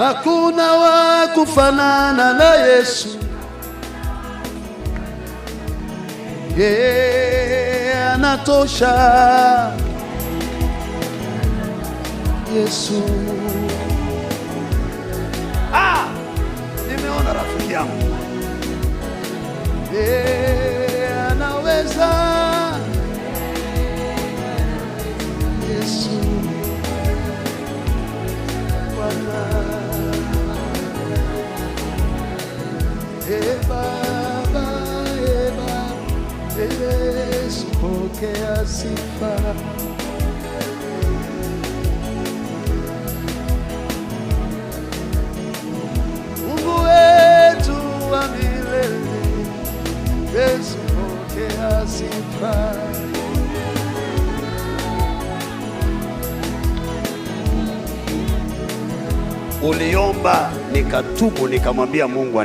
Hakuna wa kufanana na Yesu. Yeye anatosha. Yesu. Nimeona rafiki yangu. Yeye anaweza. Yesu. Baba, Yesu pokea sifa. Mungu wetu wa milele, Yesu pokea sifa. Uliomba nikatubu, nikamwambia Mungu